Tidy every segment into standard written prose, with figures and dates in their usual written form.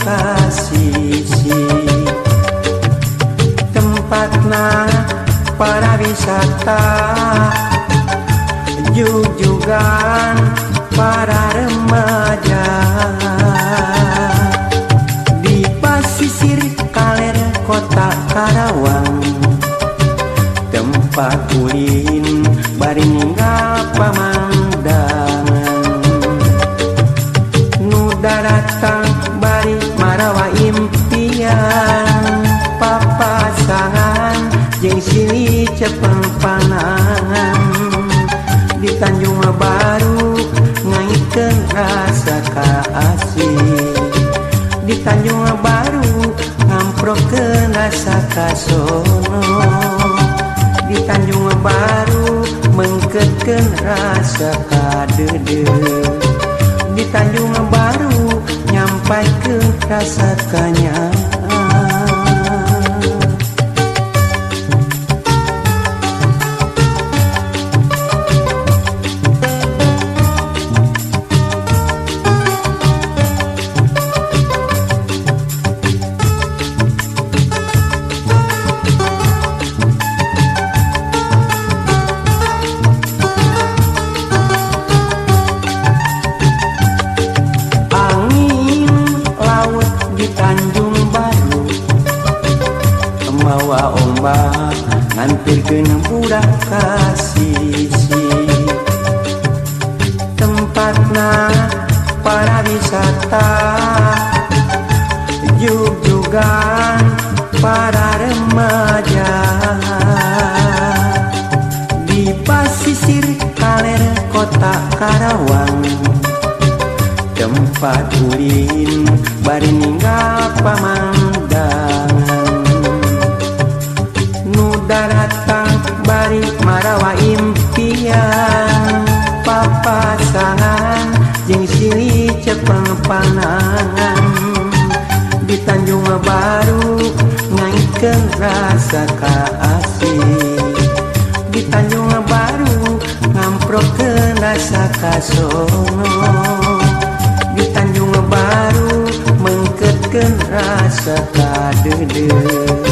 kasisi tempatna para wisata jujugan para remaja di pasisir kaler kota Karawang tempat ulin bari ninggal pamandangan nu daratang bari marawa impian papasangan jeung silih cepeng panangan di Tanjung Baru ngaitkeun rasa kaasih di Tanjung Baru ngamprokeun rasa kasono di Tanjung Baru mengkeutkeun rasa kadeudeung di Tanjung Baru nyampaikeun rasa kanyaman. Mawa ombak ngampirkeun budak kasisi tempatna para wisata jujugan para remaja di pasisir kaler kota Karawang tempat ulin bari ninggal pamandangan daratang bari marawa impian papasangan jeung silih cepeng panangan di Tanjung Baru ngaitkeun rasa kaasih di Tanjung Baru ngamprokeun rasa kasono di Tanjung Baru mengkeutkeun rasa kadeudeung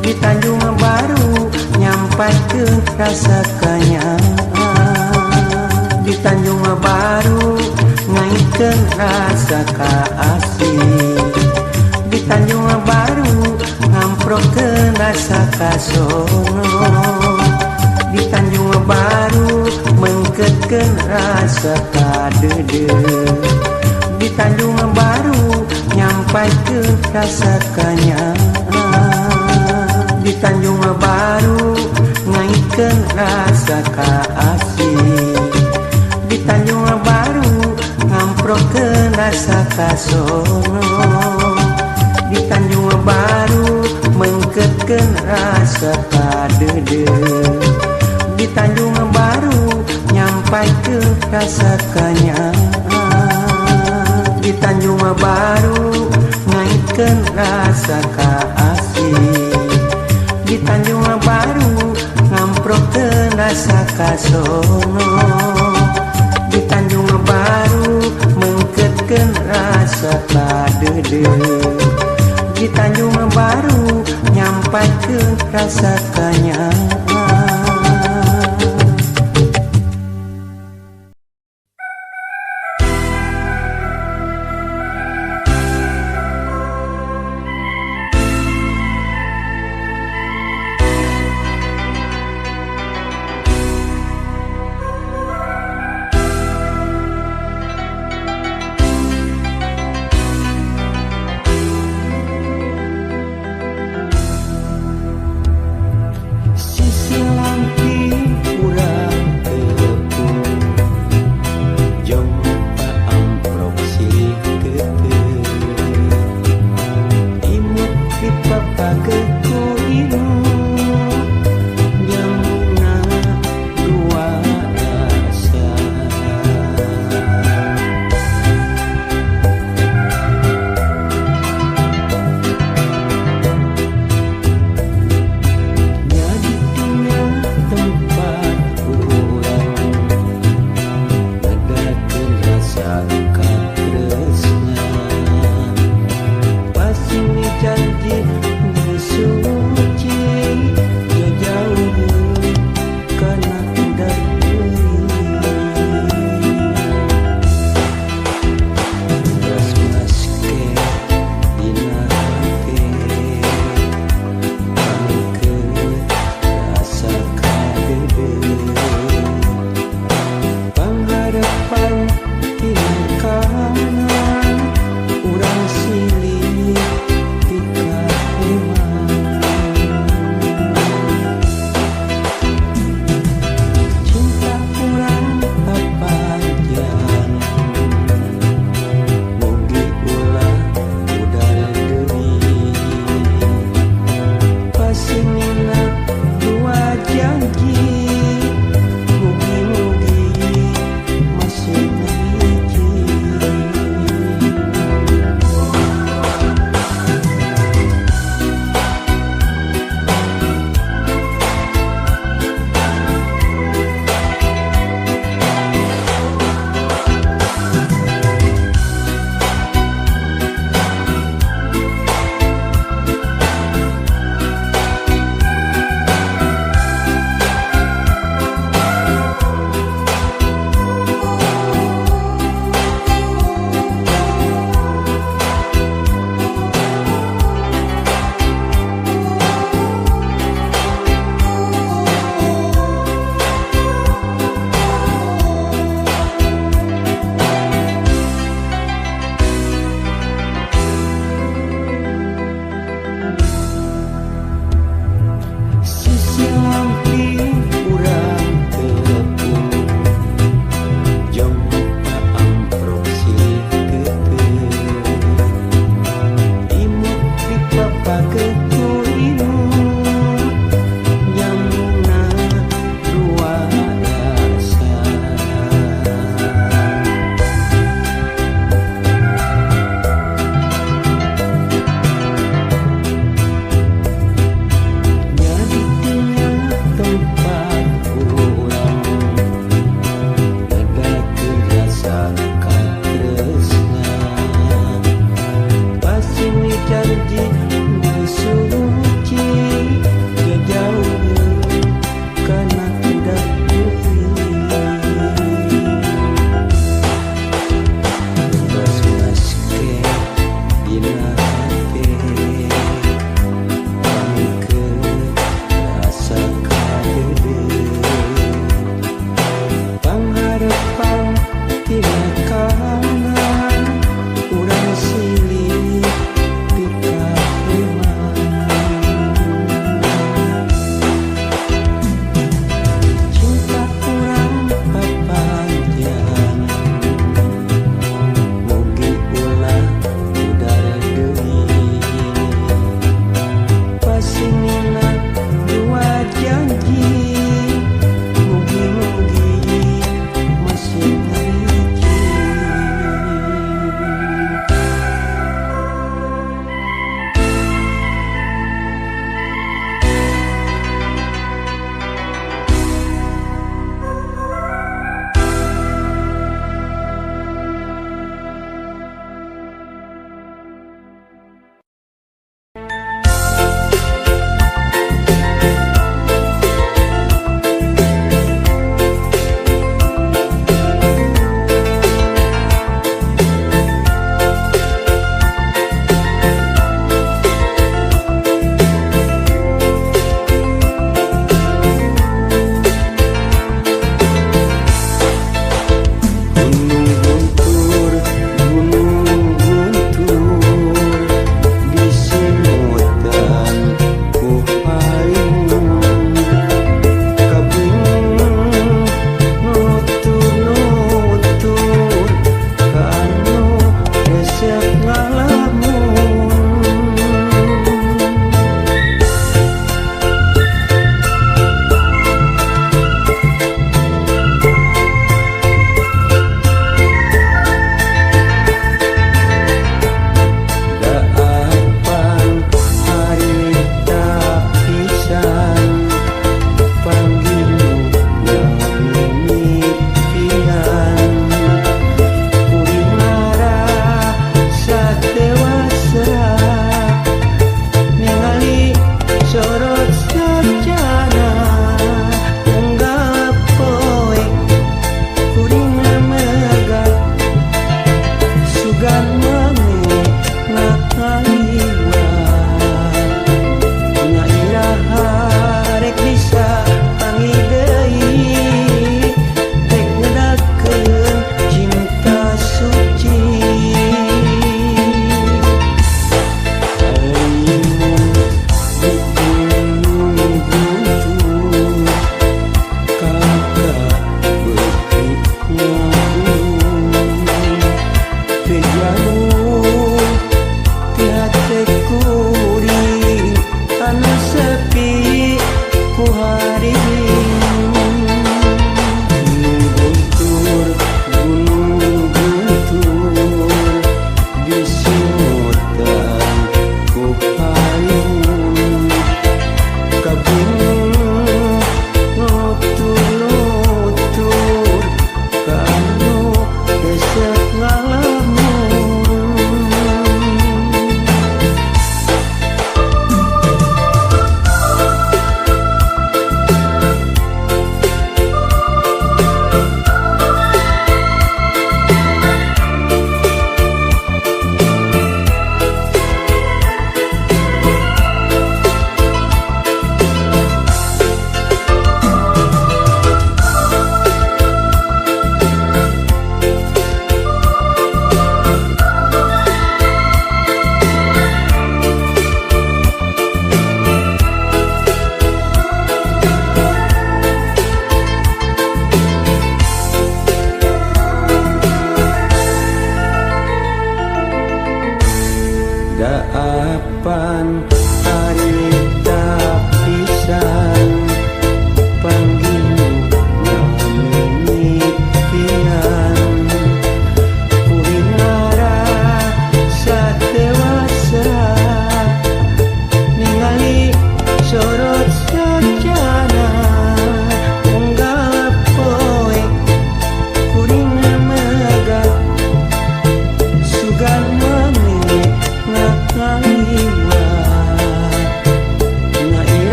di Tanjung Baru nyampaikeun rasa kanyaman di Tanjung Baru ngaitkeun rasa kaasih di Tanjung Baru ngamprokeun rasa kasono di Tanjung Baru mengkeutkeun rasa kadeudeung di Tanjung Baru nyampaikeun rasa kanyaman di Tanjung Baru ngaitkeun rasa kaasih di Tanjung Baru ngamprokeun rasa kasono di Tanjung Baru mengkeutkeun rasa kadeudeung di Tanjung Baru nyampaikeun rasa kanyaman di Tanjung Baru ngaitkeun rasa kaasih di Tanjung Baru ngamprokeun rasa kasono di Tanjung Baru mengkeutkeun rasa kadeudeung di Tanjung Baru nyampaikeun rasa kanyaman.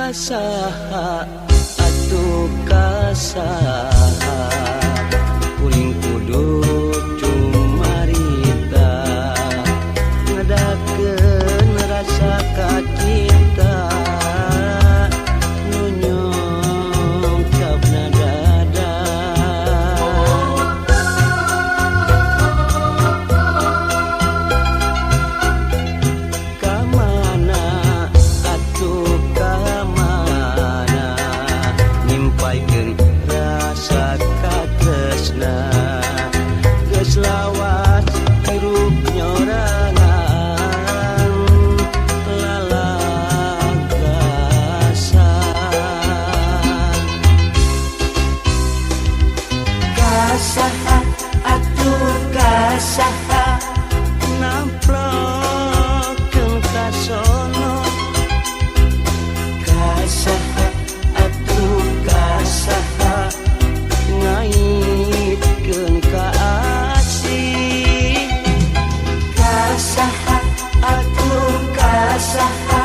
kasaha atuh kasaha kuring kudu cumarita ngadakeun rasa ka cinta nu nyongkapna dada kamana atuh kamana nyimpaikeun rasa ka tresna geus lawas hirup nyorangan lalagasan kasaha atuh kasaha namplokeun ka sono kasaha atuh kasaha ngaitkeun ka asih kasaha atuh kasaha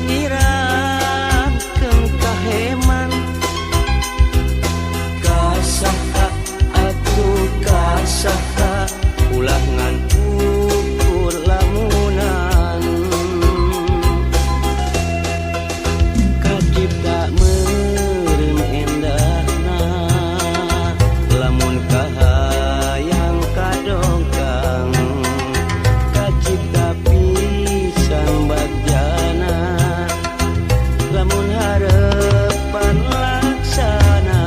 nyiramkeun ka heman kasaha atuh kasaha ulah ngan ukur lamunan kacipta meureun endahna lamun kahayang kadongkang kacipta pisan bagjana lamun harepan laksana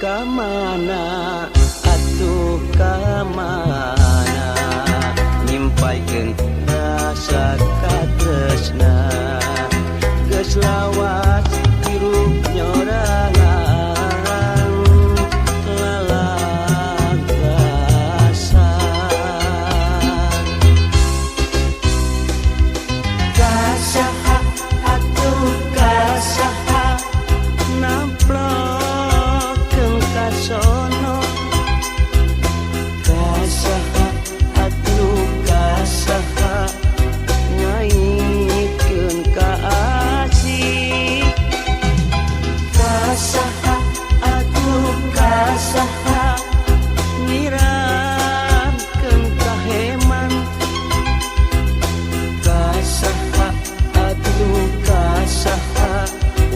kamana atuh kamana nyimpaikeun rasa ka tresna geus lawas hirup nyorangan lalagasan kasaha atuh kasaha namplokeun ka sono kasaha atuh kasaha ngaitkeun ka asih kasaha atuh kasaha nyiramkeun ka heman kasaha atuh kasaha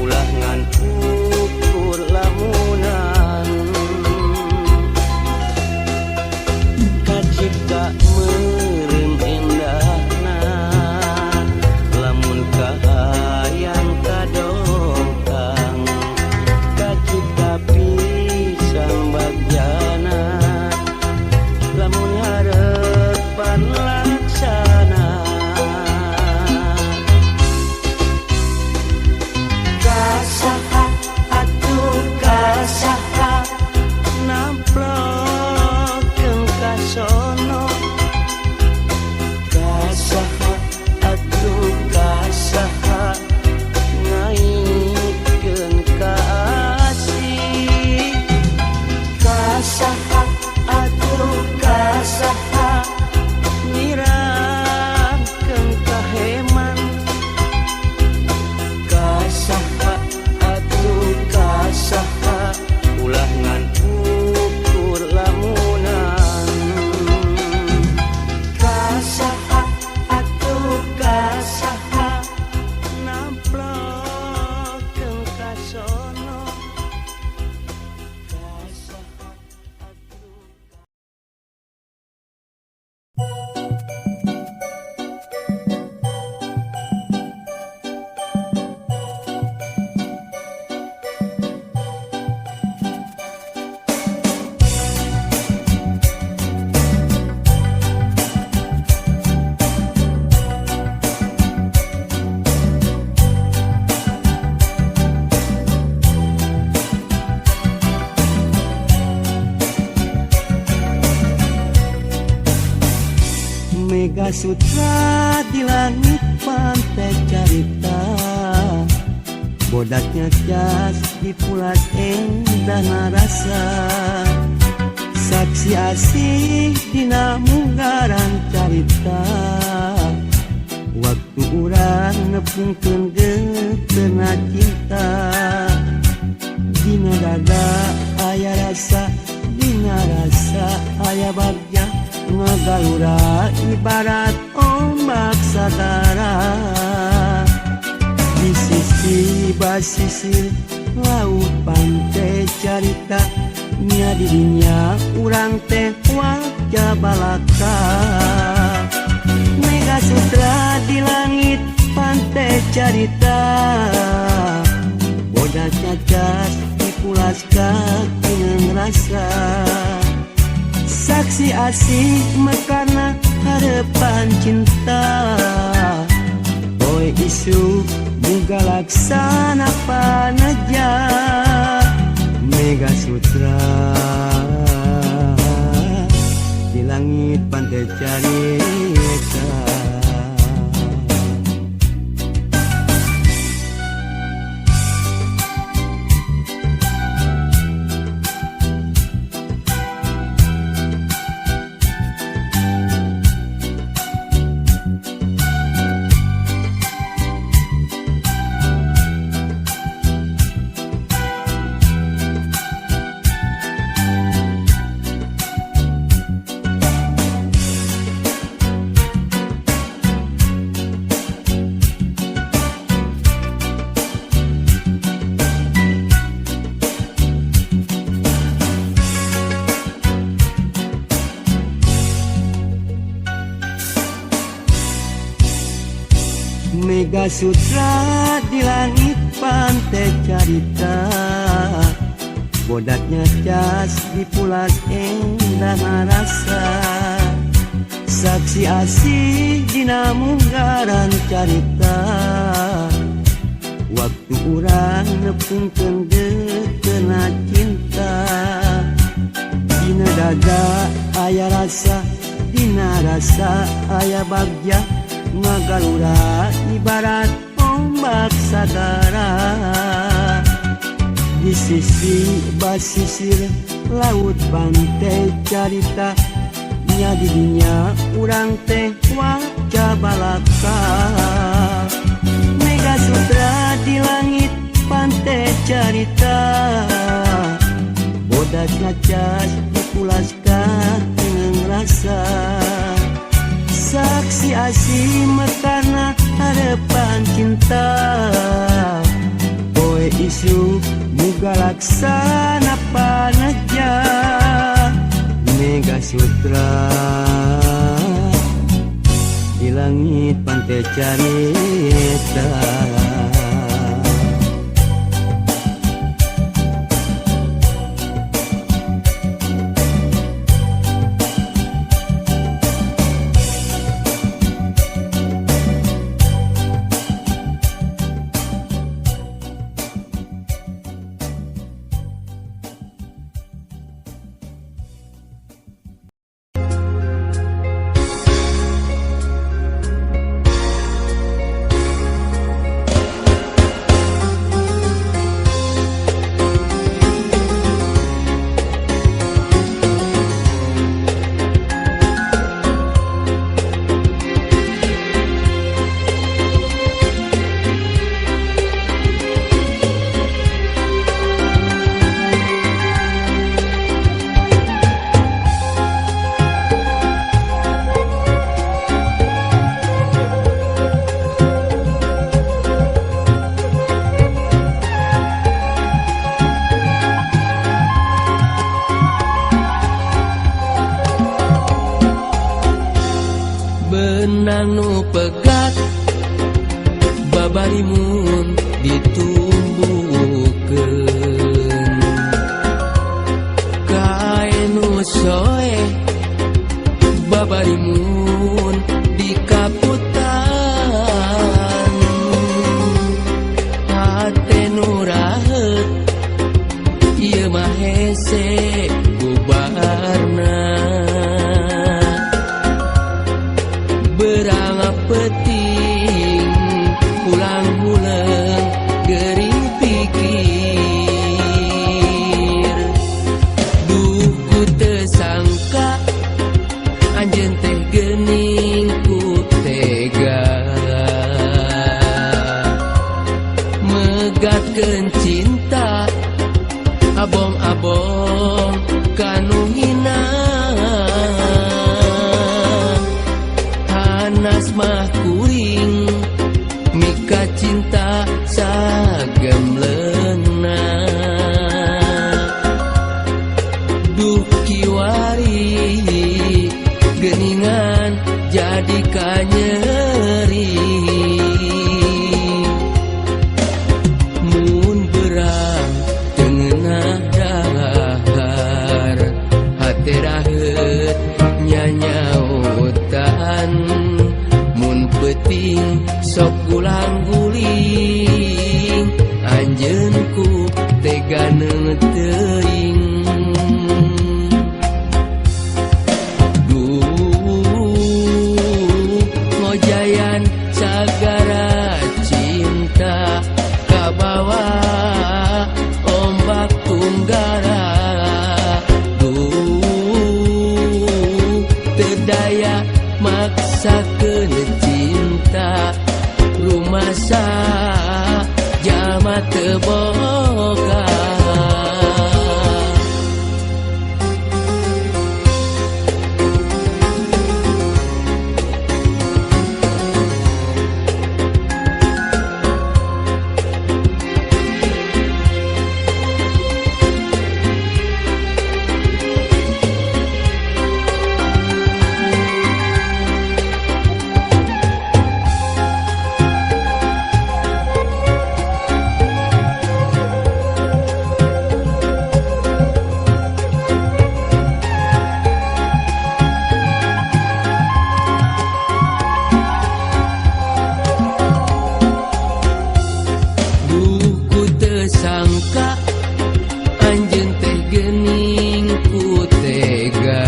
ulah ngan ukur lamunan kacipta meureun endahna lamun kahayang kadongkang kacipta pisan bagjana lamun harepan laksana kasaha atuh kasaha namplokeun ka sono kasaha atuh kasaha ngaitkeun ka asih kasaha atuh kasaha nyiramkeun ka heman kasaha atuh kasaha ulah ngan ukur lamunan kasaha atuh kasaha namplokeun ka sono kasaha atuh Mega Sutra di langit pantai carita, bodaknya jas di pulas endah narasa, saksi asih dina munggaran carita, waktu urang nepungkeun geuteuna cinta, dina dada aya rasa, dina rasa aya bagja, ngagalura ibarat ombak sadara, di sisi basisir laut pantai carita, nya dirinya urang teh wajah balaka. Mega Sutra di langit pantai carita, bodaknya jas dipulas kaki ngerasa, saksi asih mekarna harapan cinta, boy isu muga laksana panaja. Mega Sutra di langit pantai carita. Mega Sutra di langit pantai carita, bodaknya jas dipulas endah narasa, saksi asih dina munggaran carita, waktu urang nepungkeun geuteuna cinta, dina dada aya rasa, dina rasa aya bagja, ngagalura ibarat ombak sagara, di sisi basisir laut pantai carita, nya dirinya urang teh wajah balaka. Mega Sutra di langit pantai carita, bodaknya jas dipulas kaki ngerasa, saksi asih mekarna harapan cinta, boy isu muga laksana panaja. Mega Sutra di langit pantai carita. Benang pegat babarimun ditumbuhkeun, kaenu soe babarimun dikaputan, hate nu raheut ieu mah hese bubarna. abong-abong kanu hina hanas mah kuring mika cinta sagem leuna duh kiwari geningan jadi kanyeri mun berang tengenah dahar hati rahet nyanyautan mun peting sok ulang guling anjeun ku tega teuing ngojayan sagara cinta kabawa ombak tunggara terdaya maksakeun cinta rumasa jama teu boga sangka anjeun teh geuning ku tega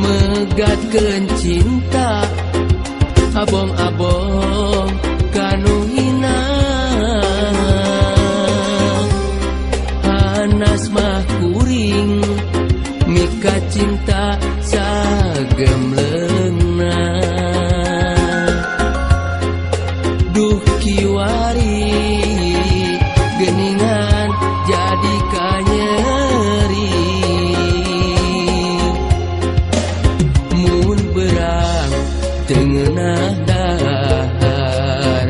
megatkeun cinta abong-abong kanu hina hanas mah kuring mika cinta sagem leuna duh kiwari geningan jadi kanyeri mun berang tengenah dahar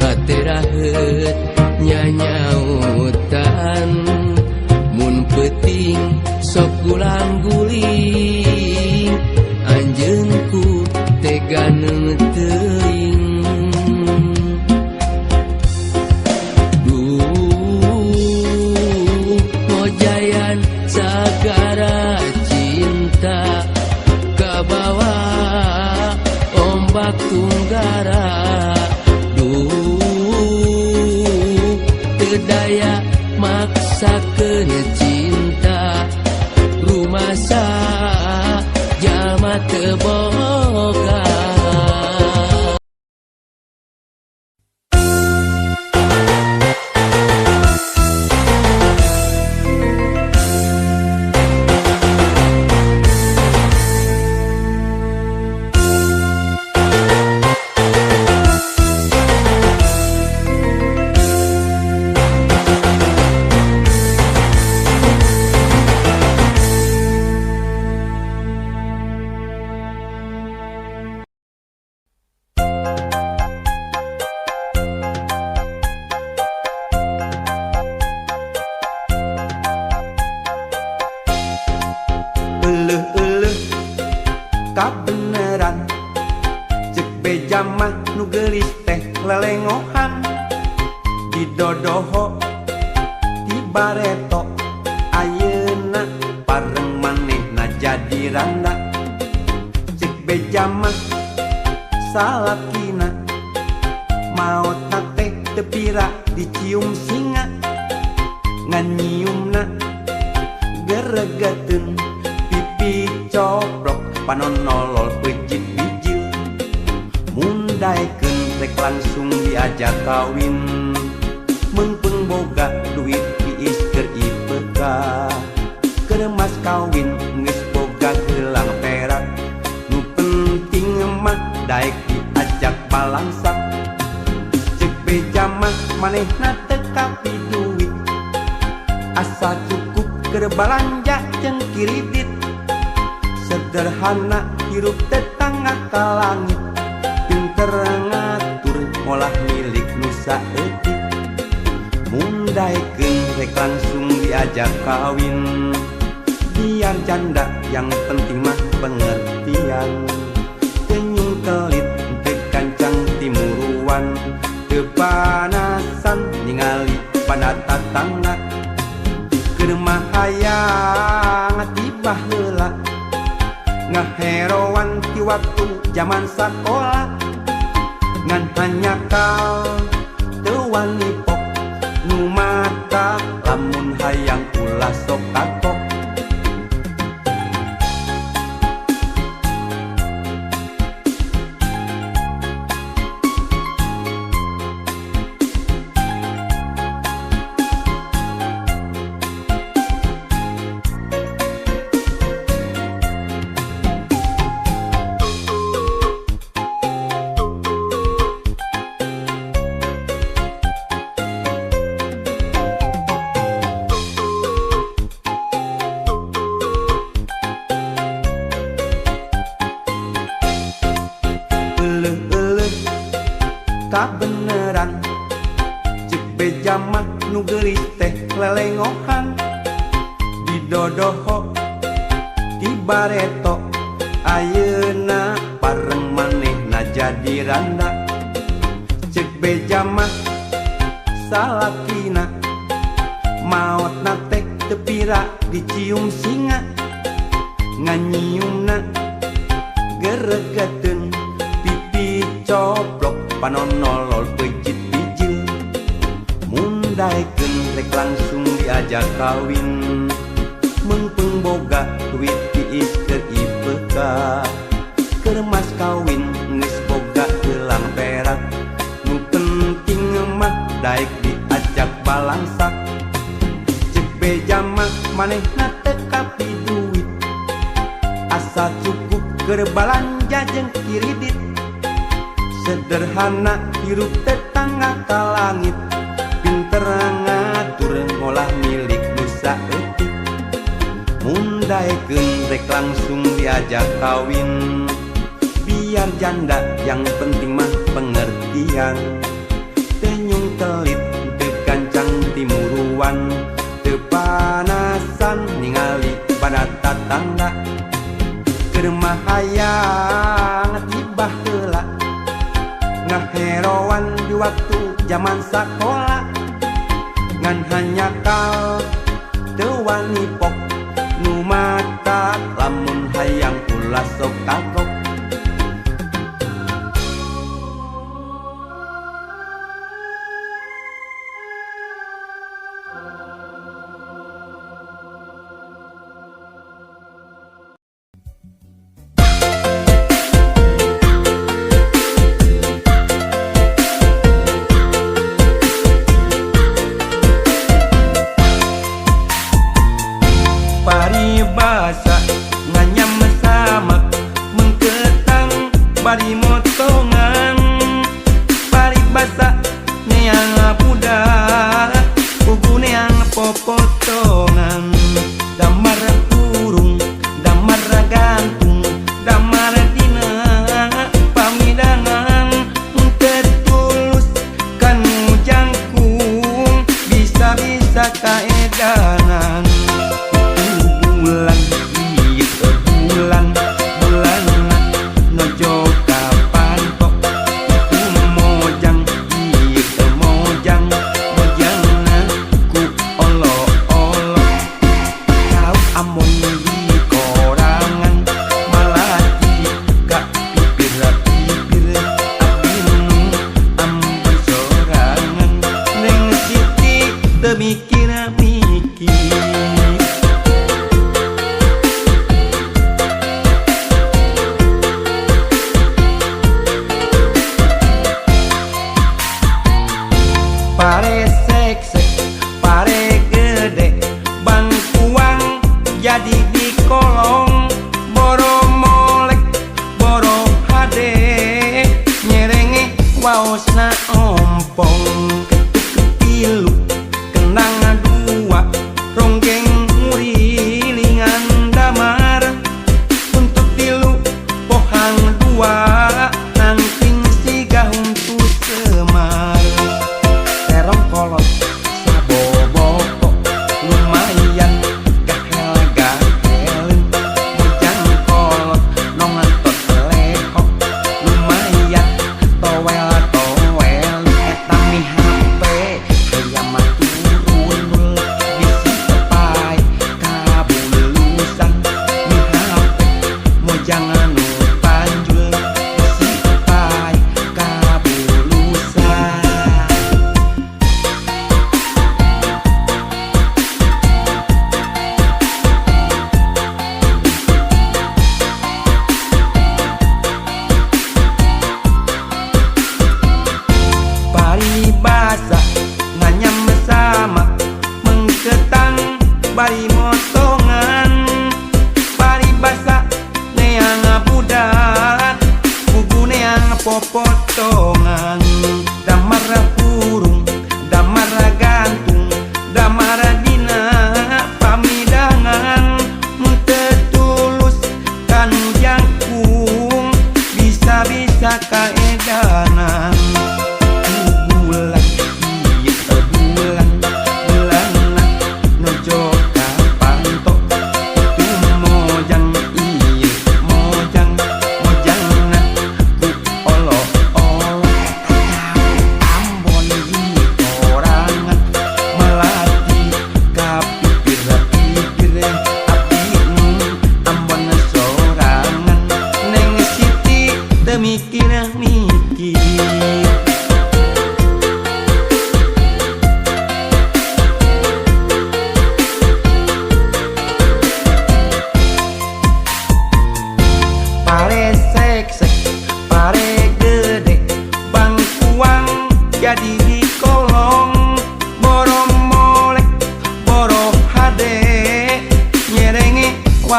hati rahet nyanyautan mun peting sok ulang guling anjeun ku tega teuing ngojayan sagara cinta kabawa ombak tunggara terdaya maksakeun cinta rumasa jama teu boga kabeneran cek beja mah nu geulis teh lelengohan di dodoho di bareto ayeuna pareng manehna jadi randa cek beja mah salakina maotna teh teu pira dicium singa ngan nyiumna geregeteun pipi coprok panonolol pejit bijil mundaikeun rek langsung diajak kawin mengpeng boga duit tiis keur IPK keur mas kawin geus boga gelang perak nu penting mah daek diajak balangsak cek beja mah manehna teu kapidul asal cukup keur balanja jeung kiridit. Sederhana hirup tetangga ka langit, pinter ngatur ngolah milik nu saeutik. Mundaikeun rek langsung diajak kawin, biar janda yang penting mah pengertian. Tenyung kelit teu kancang timuruan, teu panasan ningali pada tatangga. Keur mah hayang tibah heula ngaheroan ti waktu zaman sakola. Ngan hanyakal teu wani pok nu mata lamun hayang ulah sok kapok. Kabeneran cek beja mah nu geulis teh lelengohan, didodoho di bareto ayeuna pareng manehna jadi randa. Cek beja mah salakina maotna teh teu pira dicium singa, nganyiumna geregeteun pipi coplok panonolol pejit bijil. Mundaikeun rek langsung diajak kawin, mengpeng boga duit tiis keur IPK. Keur mas kawin geus boga gelang perak, nu penting mah daek diajak balangsak. Cek beja mah manehna teu kapi duit, asal cukup keur balanja jeung kiridit. Sederhana hirup tetangga ka langit, pinter ngatur ngolah milik nu saeutik. Mundaikeun rek langsung diajak kawin, biar janda yang penting mah pengertian. Tenyung telit teu kancang timuruan, teu panasan ningali pada tatangga. Keur mah hayang tibah heula ngaheroan di waktu zaman sakola. Ngan hanyakal teu wani pok nu mata lamun hayang ulah sok kagok. Paribasa nganyam samak mengketang bari motongan. Paribasa neang budak ugu neang popotongan. Damar kurung damar gantung damar dina pamidangan. Tertulus kan jangkung bisa-bisa kaedanan. Bulan bulan bulan nojo kapan tok itu mojang itu mojang mojang ku olo olo kau amon di korangan malah jika pipir pipir abinu ambon sorangan neng siti temikir mikir. Pare seksek, pare gede, bangkuang jadi di kolong. Boro molek, boro hade, nyerenge waosna ompong. Ketuk ketilu, kenang dua,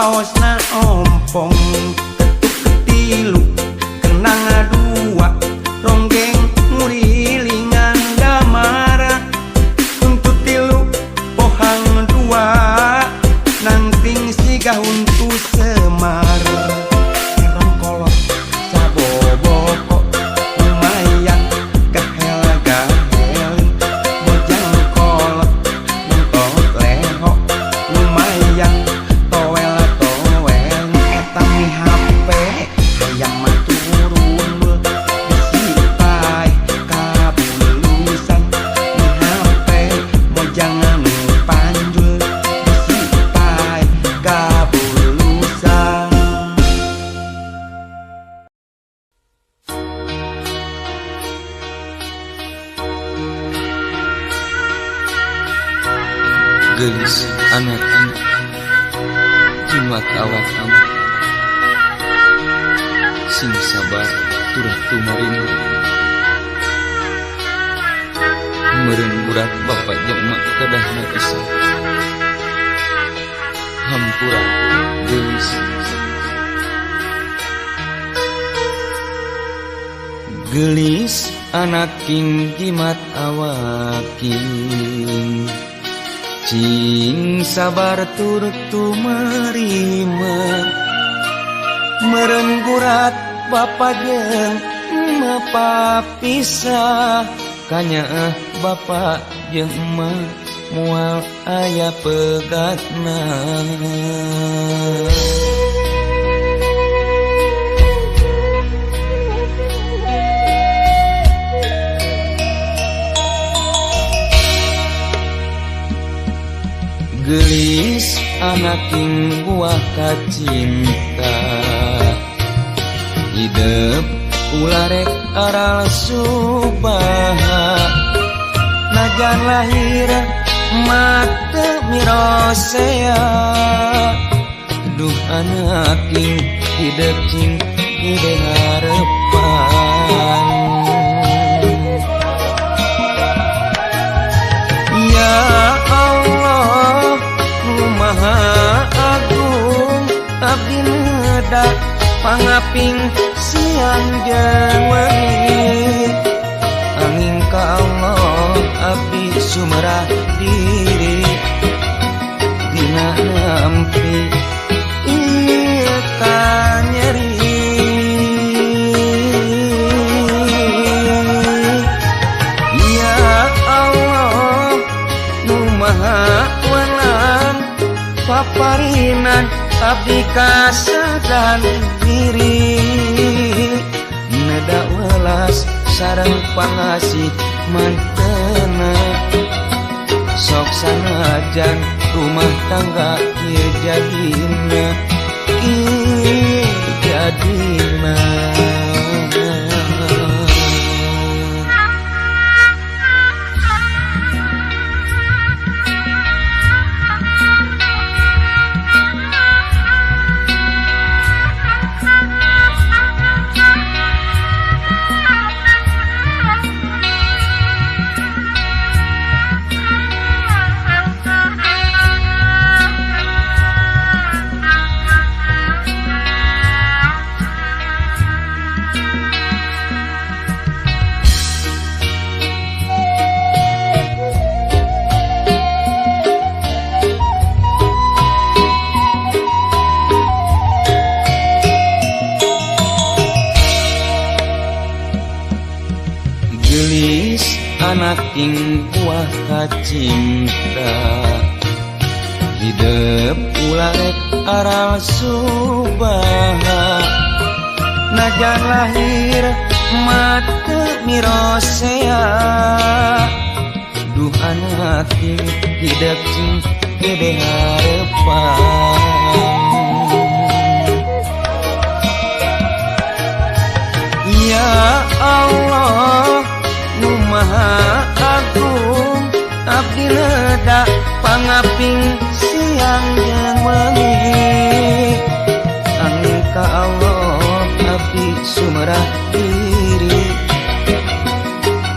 raosna ompong ketuk ketilu kenang dua ronggeng ngurilingan damara untuk tilu pohang dua nanting siga untuk semar herong kolot sabobo lumayan gahela gahelin bojang kolot nontot leho lumayan towel eta mi HP hayang maturun disipai kabulusan mi HP bojang anu panjul disipai kabulusan. Gelis anak-anak jimat awak-awak sing sabar turah tumarindu meureun budak bapa jeung mak kedahna isa hampura gelis gelis anak king jimat awaking cing sabar turut tumarima meureun gurat bapa jeung emak papisah kanya bapa jeung emak moal aya pegatna. Gelis anak king buah kacinta hidup ulah rek aral subaha najan lahir mate mirosea duh anak king hidup cing gede harepan ya Allah Maha Agung abdi neuda pangaping siang jeung wengi angin ka Allah abdi sumerah diri dina nampi ieu ka nyeri ya Allah nu maha paparinan abdi kasadan diri neda welas sareng pangasih mantena sok sanajan rumah tangga ieu jadina ieu jadina. Anak king buah kacinta hidup ulah rek aral subaha najan lahir mate mirosea duh anak king hidup cing gede harepan ya Allah nu maha agung abdi neuda pangaping siang jeung wengi angin ka Allah abdi sumerah diri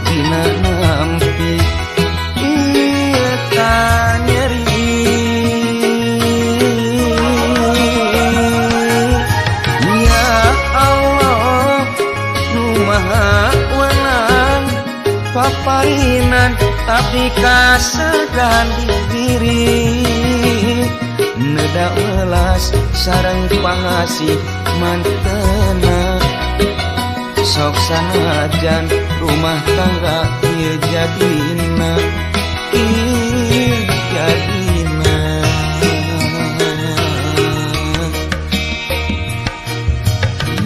dina nampi ieu ka nyeri abdi kasegan diri neda welas sareng pangasih mantena sok sanajan rumah tangga ieu jadina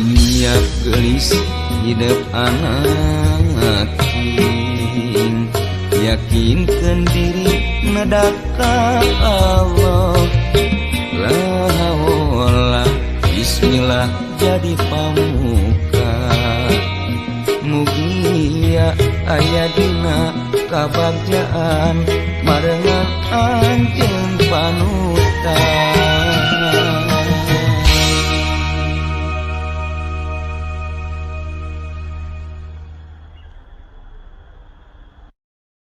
nyiap gelis hidup anak ting yakinkeun diri nedak ka Allah la haula bismillah jadi pamuka mugia aya dina kabagjaan marengan anjeun panutan